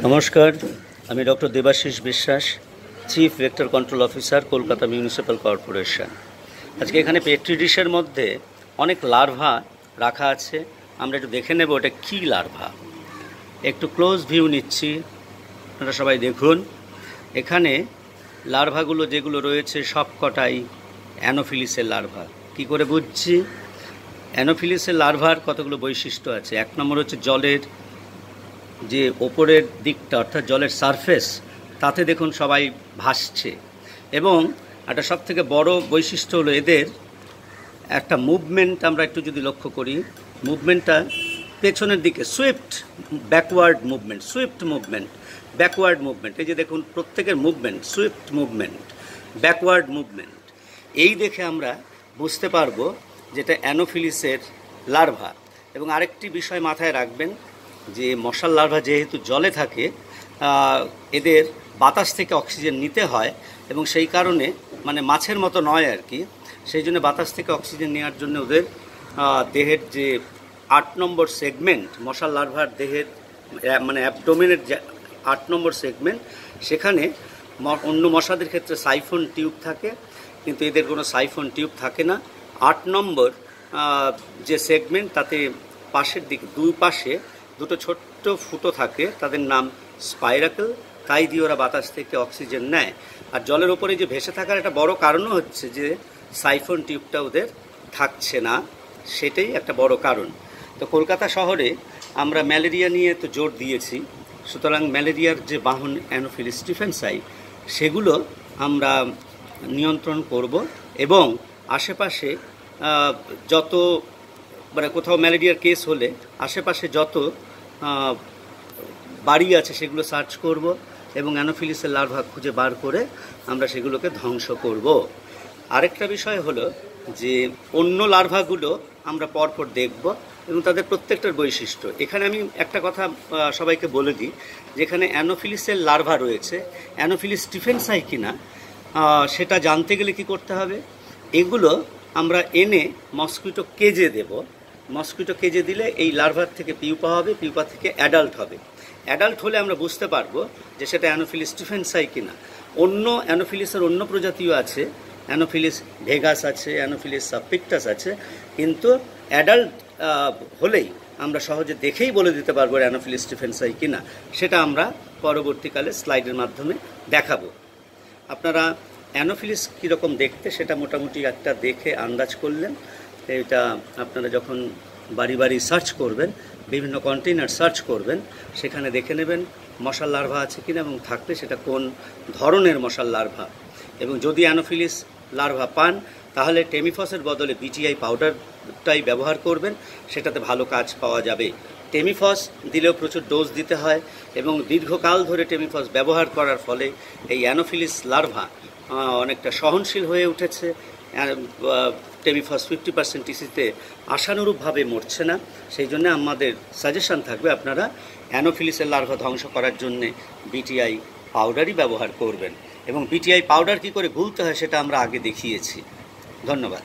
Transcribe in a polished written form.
নমস্কার, আমি ডক্টর দেবাশিস বিশ্বাস, chief vector control officer, Kolkata municipal corporation. আজকে এখানে পেট্রি ডিশের মধ্যে অনেক লার্ভা রাখা আছে। আমরা একটু দেখে নেব এটা কী লার্ভা। একটু ক্লোজ ভিউ নিচ্ছি, আপনারা সবাই দেখুন। এখানে লার্ভাগুলো যেগুলো রয়েছে সব কটাই অ্যানোফিলিসের লার্ভা। কি করে বুঝছি? অ্যানোফিলিসের লার্ভার কতগুলো বৈশিষ্ট্য আছে। এক নম্বর হচ্ছে জলের যে ওপরের দিকটা, অর্থাৎ জলের সারফেস, তাতে দেখুন সবাই ভাসছে। এবং একটা সবথেকে বড় বৈশিষ্ট্য হলো এদের একটা মুভমেন্ট। আমরা একটু যদি লক্ষ্য করি, মুভমেন্টটা পেছনের দিকে Swift backward movement, backward movement. এই যে দেখুন প্রত্যেকের movement Swift movement, backward movement. এই দেখে আমরা বুঝতে পারবো যেটা অ্যানোফিলিসের লার্ভা। এবং আরেকটি বিষয় মাথায় রাখবেন যে মশার লার্ভা যেহেতু জলে থাকে, এদের বাতাস থেকে অক্সিজেন নিতে হয় এবং সেই কারণে মানে মাছের মতো নয় আর কি, সেই জন্য বাতাস থেকে অক্সিজেন নেওয়ার জন্য ওদের দেহের যে 8 নম্বর সেগমেন্ট, মশার লার্ভার দেহের মানে অ্যাবডোমেনের যে 8 নম্বর সেগমেন্ট, সেখানে অন্য মশাদের ক্ষেত্রে সাইফন টিউব থাকে, কিন্তু এদের কোনো সাইফন টিউব থাকে না। 8 নম্বর যে সেগমেন্ট, তাতে পাশের দিকে দুই পাশে দুটো ছোট্ট ফুটো থাকে, তাদের নাম স্পাইরাকেল। তাই দিয়ে ওরা বাতাস থেকে অক্সিজেন নেয়। আর জলের ওপরে যে ভেসে থাকার একটা বড় কারণও হচ্ছে যে সাইফন টিউবটা ওদের থাকছে না, সেটাই একটা বড় কারণ। তো কলকাতা শহরে আমরা ম্যালেরিয়া নিয়ে তো জোর দিয়েছি, সুতরাং ম্যালেরিয়ার যে বাহন অ্যানোফিলিস স্টিফেন্সাই, সেগুলো আমরা নিয়ন্ত্রণ করব। এবং আশেপাশে যত মানে কোথাও ম্যালেরিয়ার কেস হলে আশেপাশে যত বাড়ি আছে সেগুলো সার্চ করব এবং অ্যানোফিলিসের লার্ভা খুঁজে বার করে আমরা সেগুলোকে ধ্বংস করব। আরেকটা বিষয় হলো যে অন্য লার্ভাগুলো আমরা পরপর দেখব এবং তাদের প্রত্যেকটার বৈশিষ্ট্য। এখানে আমি একটা কথা সবাইকে বলে দিই, যেখানে অ্যানোফিলিসের লার্ভা রয়েছে, অ্যানোফিলিস স্টিফেন্সাই কিনা সেটা জানতে গেলে কি করতে হবে? এগুলো আমরা এনে মসকিটো কেজে দেব। মসকিটো কেজে দিলে এই লার্ভার থেকে পিউপা হবে, পিউপা থেকে অ্যাডাল্ট হবে। অ্যাডাল্ট হলে আমরা বুঝতে পারবো যে সেটা অ্যানোফিলিস স্টিফেন্সাই কিনা। অন্য অ্যানোফিলিসের অন্য প্রজাতিও আছে, অ্যানোফিলিস ভেগাস আছে, অ্যানোফিলিস সাবপিকটাস আছে, কিন্তু অ্যাডাল্ট হলেই আমরা সহজে দেখেই বলে দিতে পারবো অ্যানোফিলিস স্টিফেন্সাই কিনা। সেটা আমরা পরবর্তীকালে স্লাইডের মাধ্যমে দেখাবো। আপনারা অ্যানোফিলিস কীরকম দেখতে সেটা মোটামুটি একটা দেখে আন্দাজ করলেন। এটা আপনারা যখন বাড়ি বাড়ি সার্চ করবেন, বিভিন্ন কন্টেইনার সার্চ করবেন, সেখানে দেখে নেবেন মশার লার্ভা আছে কিনা এবং থাকলে সেটা কোন ধরনের মশার লার্ভা। এবং যদি অ্যানোফিলিস লার্ভা পান তাহলে টেমিফসের বদলে বিটিআই পাউডারটাই ব্যবহার করবেন, সেটাতে ভালো কাজ পাওয়া যাবে। টেমিফস দিলেও প্রচুর ডোজ দিতে হয় এবং দীর্ঘকাল ধরে টেমিফস ব্যবহার করার ফলে এই অ্যানোফিলিস লার্ভা অনেকটা সহনশীল হয়ে উঠেছে। টেমিফস 50% টিসিতে আশানুরূপভাবে মরছে না। সেই জন্য আমাদের সাজেশন থাকবে আপনারা অ্যানোফিলিসের লার্ভা ধ্বংস করার জন্যে বিটিআই পাউডারই ব্যবহার করবেন। এবং বিটিআই পাউডার কী করে গুলতে হয় সেটা আমরা আগে দেখিয়েছি। ধন্যবাদ।